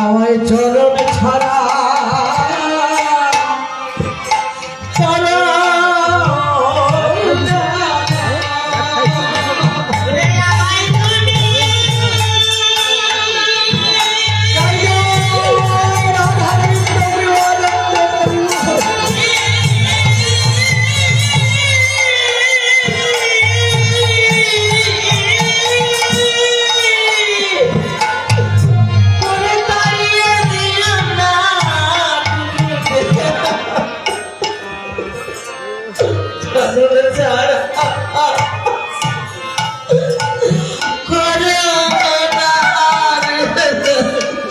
আমায় চরণ ছাড়া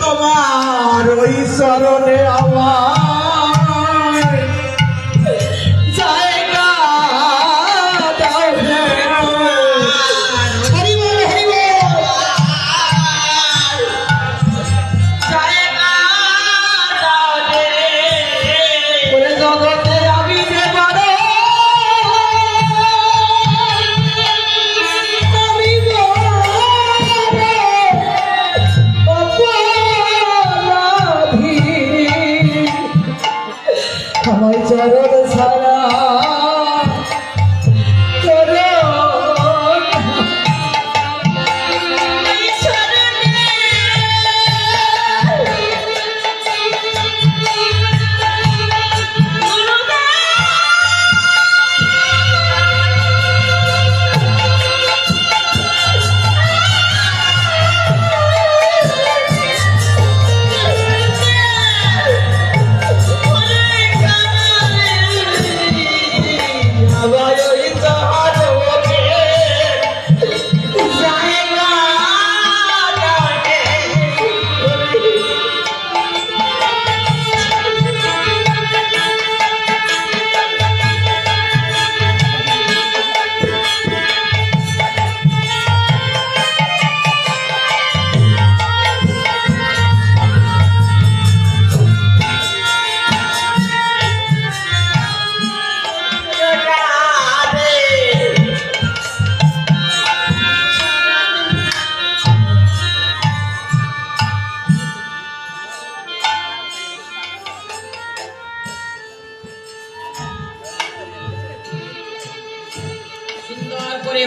তোমার ওই চরণে আমার জায়গা দাও রে। হরি বল হরি বল। জায়গা দাও রে। ওরে জগতে আমি যে বড় আমায় চরণ ছাড়া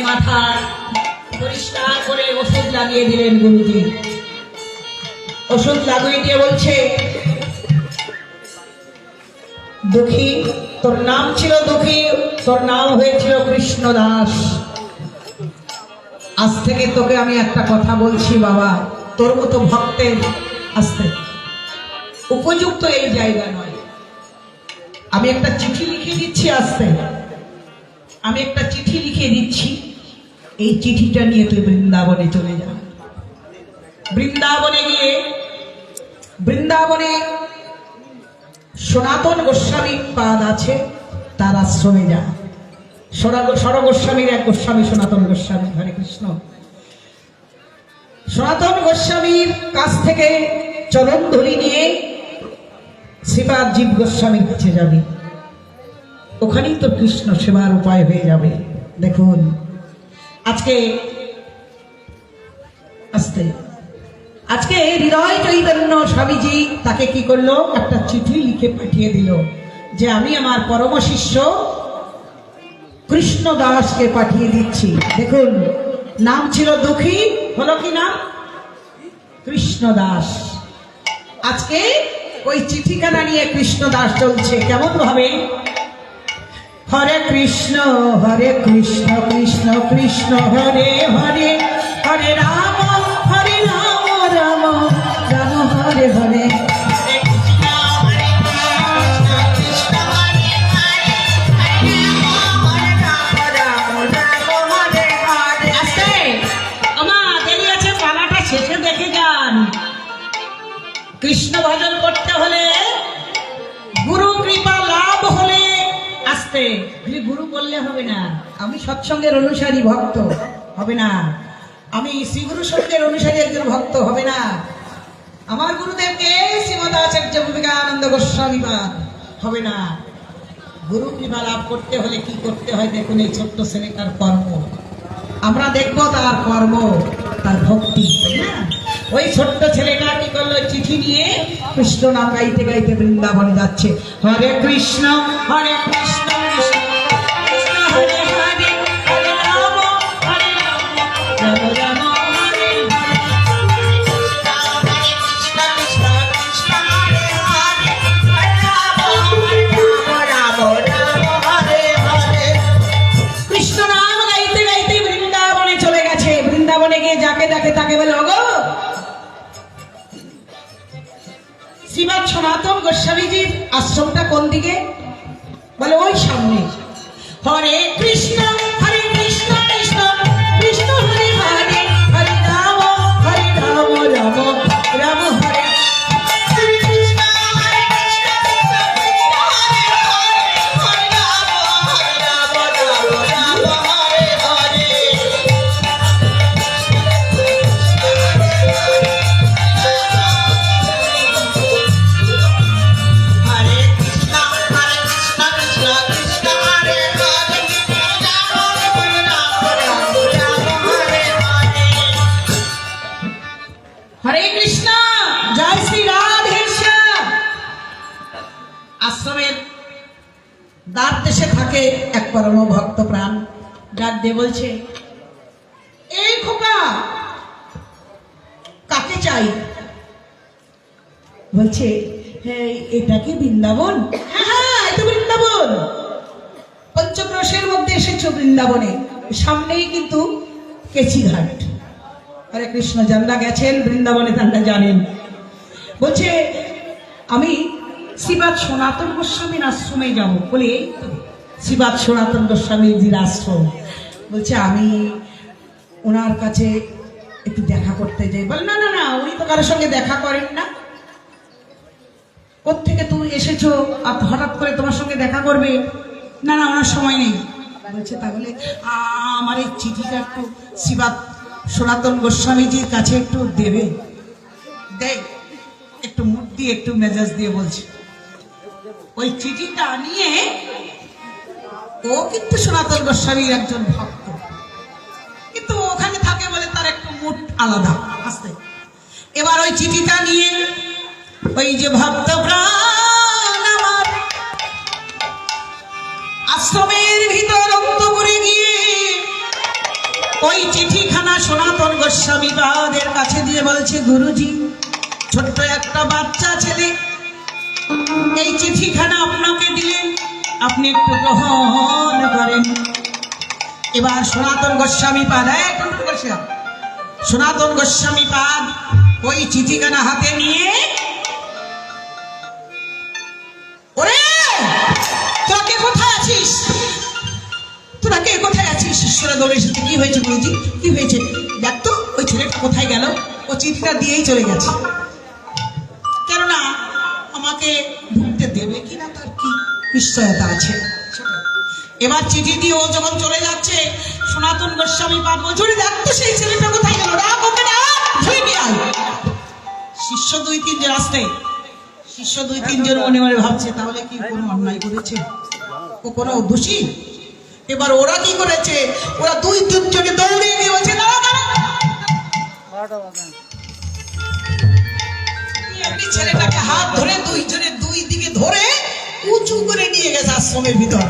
মাথা পরিষ্কার করে ওষুধ লাগিয়ে দিলেন গুরুজি। ওষুধ লাগিয়ে দিয়ে বলছে, দুঃখী, তোর নাম ছিল দুঃখী, তোর নাম হয়েছিল কৃষ্ণ দাস। আজ থেকে তোকে আমি একটা কথা বলছি বাবা, তোর মতো ভক্তের আসতে উপযুক্ত এই জায়গা নয়। আমি একটা চিঠি লিখে দিচ্ছি, আসতে আমি একটা চিঠি লিখে দিচ্ছি, এই চিঠিটা নিয়ে তুই বৃন্দাবনে চলে যা। বৃন্দাবনে গিয়ে বৃন্দাবনে সনাতন গোস্বামী পাদ আছে, তার আশ্রমে যা। সর গোস্বামীর এক গোস্বামী সনাতন গোস্বামী, হরে কৃষ্ণ। সনাতন গোস্বামীর কাছ থেকে চরণ ধরি নিয়ে শ্রীপাদ জীব গোস্বামীর কাছে যাবি, ওখানেই তো কৃষ্ণ সেবার উপায় হয়ে যাবে। দেখুন আজকে হৃদয় চৈতন্য স্বামীজি তাকে কি করলো, একটা চিঠি লিখে পাঠিয়ে দিল যে আমি আমার পরম শিষ্য কৃষ্ণ দাসকে পাঠিয়ে দিচ্ছি। দেখুন নাম ছিল দুঃখী, হলো কি নাম, কৃষ্ণ দাস। আজকে ওই চিঠিখানা নিয়ে কৃষ্ণ দাস চলছে কেমন ভাবে, হরে কৃষ্ণ কৃষ্ণ কৃষ্ণ হরে হরে, হরে রাম রাম রাম হরে হরে। কৃষ্ণ ভজন করতে হলে, গুরু কৃপা লাভ হলে আসতে, গুরু বললে হবে না আমি সৎসঙ্গের অনুসারী ভক্ত, হবে না আমি শ্রীগুরু সঙ্গের অনুসারী একজন ভক্ত, হবে না আমার গুরুদেবকে শ্রীমদ আচার্য বিবেকানন্দ গোস্বামী হবে না। গুরু কৃপা লাভ করতে হলে কি করতে হয় দেখুন, এই ছোট্ট ছেলেটার কর্ম আমরা দেখবো, তার কর্ম, তার ভক্তি, তাই না? ওই ছোট্ট ছেলেটা কি করলো, চিঠি নিয়ে কৃষ্ণ নাম গাইতে গাইতে বৃন্দাবনে যাচ্ছে। হরে কৃষ্ণ হরে কৃষ্ণ কৃষ্ণ কৃষ্ণ হরে হরে, হরে রাম হরে রাম, রাম রাম হরে হরে। কৃষ্ণ নাম গাইতে গাইতে বৃন্দাবনে চলে গেছে। বৃন্দাবনে গিয়ে যাকে ডাকে তাকে বলে, ওগো শ্রীমৎ সনাতন গোস্বামীজির আশ্রমটা কোন দিকে? বলে ওই সামনে। হরে কৃষ্ণ হরে কৃষ্ণ কৃষ্ণ কৃষ্ণ হরে হরে, হরে রাম রাম রাম হরে। হরে কৃষ্ণ, জয় শ্রী রাধেশ্যাম। আশ্রমের দ্বার দেশে থাকে এক পরম ভক্ত প্রাণ, ডাক দিয়ে বলছে, এই খোকা কাকে চাই? বলছে, হ্যাঁ এটা কি বৃন্দাবন? হ্যাঁ এটা বৃন্দাবন, পঞ্চক্রোশের মধ্যে এসেছো বৃন্দাবনে, সামনেই কিন্তু কেচিঘাট। হরে কৃষ্ণ, যারা গেছেন বৃন্দাবনে তারা জানেন। বলছে আমি শ্রীপাদ সনাতন গোস্বামীর আশ্রমে যাব। বলে এই তো শ্রীপাদ সনাতন গোস্বামীজির আশ্রম। বলছে আমি ওনার কাছে একটু দেখা করতে যাই। বল না না না, উনি তো কারোর সঙ্গে দেখা করেন না। কোত্থেকে তুমি এসেছো, হঠাৎ করে তোমার সঙ্গে দেখা করবে? না না, ওনার সময় নেই। বলছে তাহলে আমার এই চিঠিটা একটু শ্রীপাদ সনাতন গোস্বামীজির কাছে একটু দেবে? দেখ, একটু মুখ দিয়ে একটু মেজাজ দিয়ে বলছে। ওই চিঠিটা নিয়ে, ও কিন্তু সনাতন গোস্বামীর একজন ভক্ত, কিন্তু ওখানে থাকে বলে তার একটু মুড আলাদা আসতে। এবার ওই চিঠিটা নিয়ে ওই যে ভক্ত প্রাণ আমার আশ্রমের ভিতর অন্তপুরে গিয়ে ওই চিঠিখানা সনাতন গোস্বামী পাদের কাছে দিয়ে বলছে, গুরুজি ছোট্ট একটা বাচ্চা ছেলে এই চিঠিখানা আপনাকে দিলেন, আপনি একটু গ্রহণ করেন। এবার সনাতন গোস্বামী পাদ, সনাতন গোস্বামী পাদ ওই চিঠিখানা হাতে নিয়ে, ওরে তোরা কে কোথায় আছিস, তোরা কে কোথায় আছিস? শিষ্যরা দৌড়ে এসেছে, কি হয়েছে গুরুজি, কি হয়েছে? দেখ তো ওই ছেলেটা কোথায় গেল, ও চিঠিটা দিয়েই চলে গেছে। কেননা আমাকে ঢুকতে দেবে কিনা তার কি নিশ্চয়তা আছে। এবার চিঠি দিয়ে ও যখন চলে যাচ্ছে, সনাতন গোস্বামী পাদ বলছে, দেখ তো সেই ছেলেটা কোথায় গেল, ডাক ওকে না, ধরে নিয়ে আয়। শিষ্য দুই তিনজন আসতে, শিষ্য দুই তিনজন মনে মনে ভাবছে তাহলে কি কোনো অন্যায় করেছে, ও কোনো দোষী? এবার ওরা কি করেছে, ওরা দুই তিনজনে দৌড়ে গিয়ে বলছে, ছেলেটাকে হাত ধরে দুইজনে দুই দিকে ধরে উঁচু করে নিয়ে গেছে আশ্রমের ভিতর।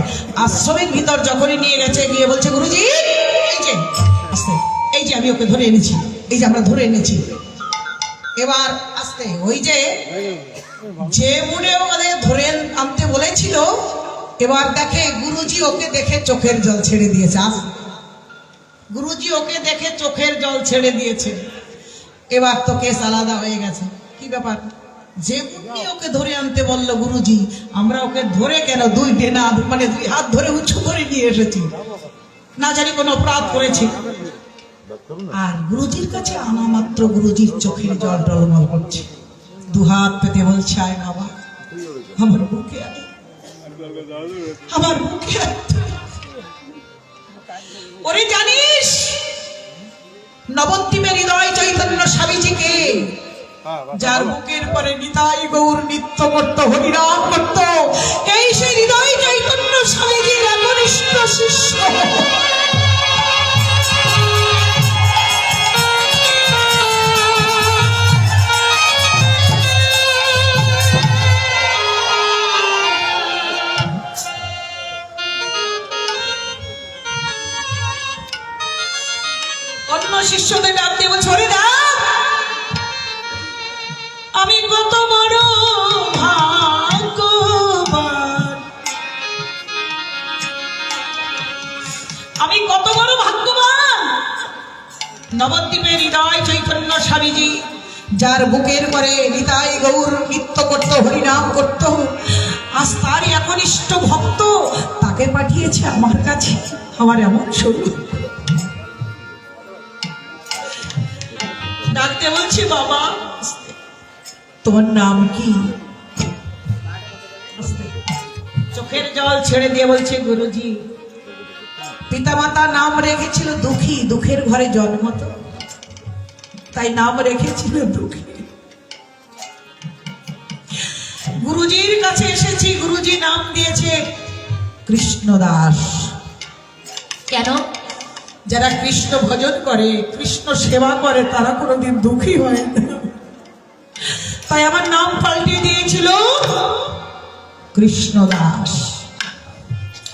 আশ্রমের ভিতর যখনই নিয়ে গেছে, গিয়ে বলছে, গুরুজি এই যে আস্তে, এই যে আমি ওকে ধরে এনেছি, এই যে আমরা ধরে এনেছি। এবার আস্তে ওই যে মুড়ে ওদের ধরে আনতে বলেছিল, এবার দেখে গুরুজি ওকে দেখে চোখের জল ছেড়ে দিয়েছে। গুরুজি ওকে দেখে চোখের জল ছেড়ে দিয়েছে। এবার তো কেস আলাদা হয়ে গেছে। কি ব্যাপার, যে মুড়ি ওকে ধরে আনতে বললো গুরুজি, আমরা ওকে ধরে কেন দুই ডেনা মানে দুই হাত ধরে উঁচু করে নিয়ে এসেছি, না জানি কোন অপরাধ করেছি। আর গুরুজির কাছে আনা মাত্র গুরুজির চোখের জল টলমল করছে, দু হাত পেতে বলছে, আয় বাবা আমার বুকে আয়, আমার বুকে আয়। ওরে জানিস নবদ্বীপের হৃদয় চৈতন্য স্বামীজিকে, যার বুকের পরে নিতাই গৌর নিত্য করত, হরিনাম করত, এই সেই হৃদয় চৈতন্য স্বামীজির একনিষ্ঠ শিষ্য। আমি কত বড় ভাগ্যবান, আমি কত বড় ভাগ্যবান। নবদ্বীপের হৃদয় চৈতন্য স্বামীজি, যার বুকের পরে নিতাই গৌর নৃত্য করত, হরিনাম করত, আজ তারই একনিষ্ঠ ভক্ত তাকে পাঠিয়েছে আমার কাছে। আমার এমন শরীর ডাকতে বলছি, বাবা তোমার নাম কি? চোখের জল ছেড়ে দিয়ে বলছে, গুরুজি পিতামাতা নাম রেখেছিল দুঃখী, দুঃখের ঘরে জন্ম তো, তাই নাম রেখেছিল দুঃখী। গুরুজির কাছে এসেছি, গুরুজি নাম দিয়েছে কৃষ্ণদাস। কেন? যারা কৃষ্ণ ভজন করে, কৃষ্ণ সেবা করে, তারা কোনোদিন দুঃখী হয় না। তাই আমার নাম পাল্টে দিয়েছিল কৃষ্ণদাস।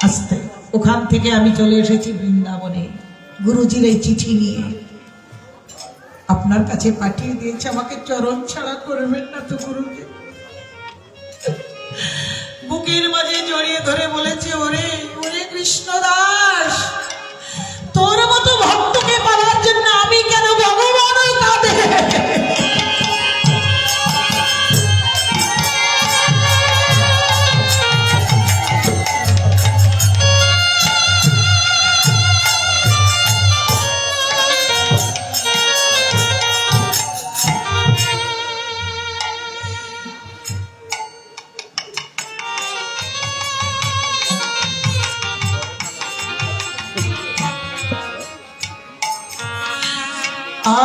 আস্তে ওখান থেকে আমি চলে এসেছি বৃন্দাবনে, গুরুজির এই চিঠি নিয়ে আপনার কাছে পাঠিয়ে দিয়েছে। আমাকে চরণ ছাড়া করবেন না তো গুরুজি। বুকের মাঝে জড়িয়ে ধরে বলেছে, ওরে ওরে কৃষ্ণদাস, তোর মতো ভক্তকে পাওয়ার জন্য আমি কেন ভগবানও কাঁদে।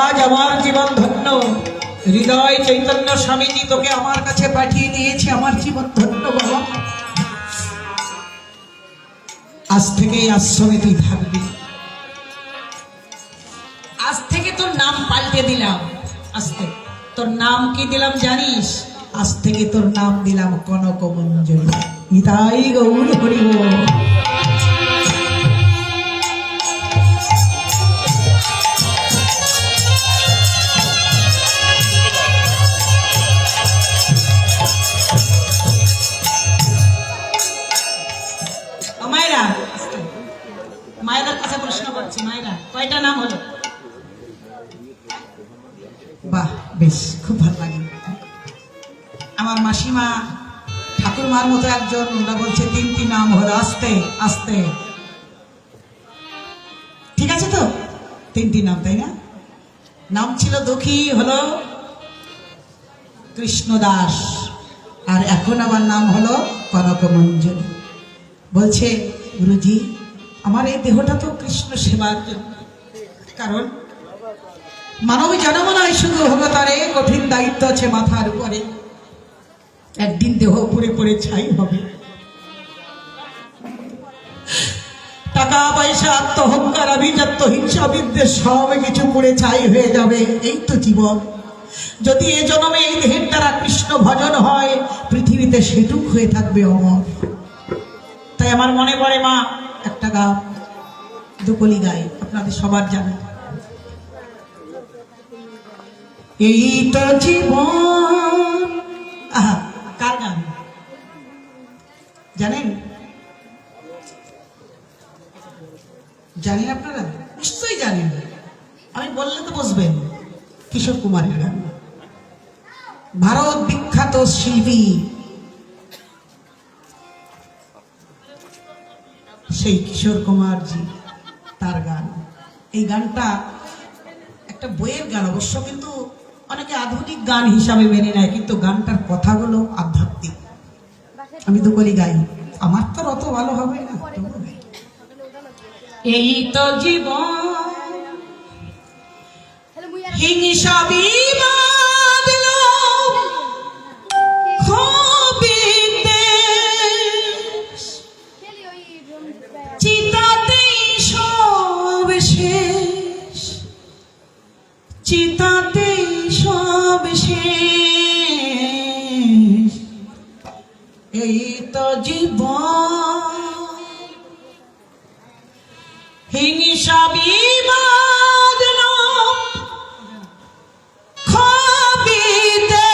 আজ আমার জীবন ধন্য, হৃদয় চৈতন্য স্বামীজি তোকে আমার কাছে পাঠিয়ে দিয়েছে, আমার জীবন ধন্য বাবা। আজ থেকে আশ্রমে তুই থাকবি, আজ থেকে তোর নাম পাল্টে দিলাম। আস্তে তোর নাম কি দিলাম জানিস? আজ থেকে তোর নাম দিলাম কনকমঞ্জরি। নিতাই গৌর হরি বল। মায়েদের কাছে প্রশ্ন করছি, মায়েরা কয়টা নাম হলো? বাহ, বেশ, খুব ভালো লাগে। আমার মাসিমা ঠাকুরমার মতো একজন, ওরা বলছে 3টি নাম হলো। আস্তে আস্তে, ঠিক আছে তো? 3টি নাম, তাই না? নাম ছিল দুঃখী, হলো কৃষ্ণদাস, আর এখন আমার নাম হলো কনকমঞ্জরি। বলছে, গুরুজি আমার এই দেহটা তো কৃষ্ণ সেবার জন্য, কারণ মানব জন্ম নয় শুধু, ভগতারে কঠিন দায়িত্ব আছে মাথার উপরে। একদিন দেহ পুড়ে পড়ে ছাই হবে, টাকা পয়সা, আত্মহংকার, আভিজাত্য, হিংসা, বিদ্বেষ সব কিছু পুড়ে ছাই হয়ে যাবে। এই তো জীবন। যদি এ জন্মে এই দেহের দ্বারা কৃষ্ণ ভজন হয়, পৃথিবীতে সেটুক হয়ে থাকবে অমর। তাই আমার মনে পড়ে মা একটা গান, দুকলি গাই, আপনাদের সবার জানা। এই তো জীবন। আহা, কার গান জানেন? জানেন আপনারা? নিশ্চয়ই জানেন, আমি বললে তো বুঝবেন। কিশোর কুমারের গান, ভারত বিখ্যাত শিল্পী সেই কিশোর কুমারজি, তার গান। এই গানটা একটা বইয়ের গান অবশ্য, কিন্তু অনেকে আধুনিক গান হিসাবে মেনে নেয়, কিন্তু গানটার কথাগুলো আধ্যাত্মিক। আমি দুকলি গাই, আমার তো অত ভালো হবে না। এই তো জীবন, হিংসা বিবাদ চিতাতেই সব শেষ, চিতাতেই সব শেষ। এই তো জীবন, হিংসা বিবাদ খবিতে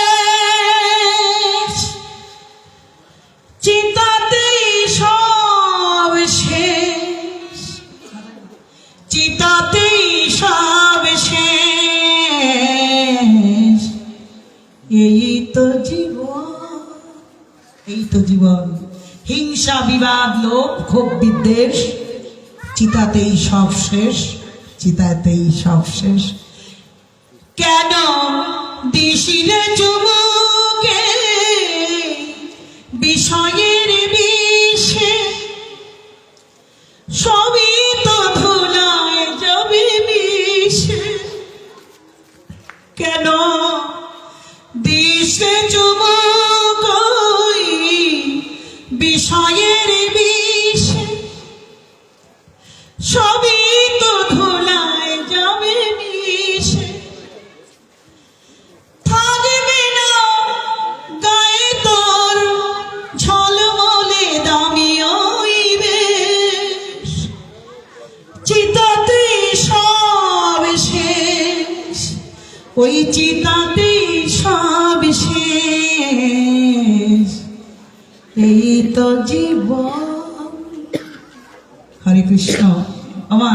তো জীবন, এই তো জীবন। হিংসা, বিবাদ, লোভ, ক্ষোভ, বিদ্বেষ, চিতাতেই সব শেষ, চিতাতেই সব শেষ। কেন দিশিলে যুবকে বিষয়ের বিষে, সবই তো ধুলায় যাবে মিশে। কেন দিশে যুবক বিষয়ের বিষে, সবই তো ধুলায় যাবে মিশে। থাকবে না গায়ে তোর ঝলমলে দামি ওই বেশ, চিতাতে সব শেষ, ওই চিতাতে সব শেষ, এই তো জীবন। হরে কৃষ্ণ। আমা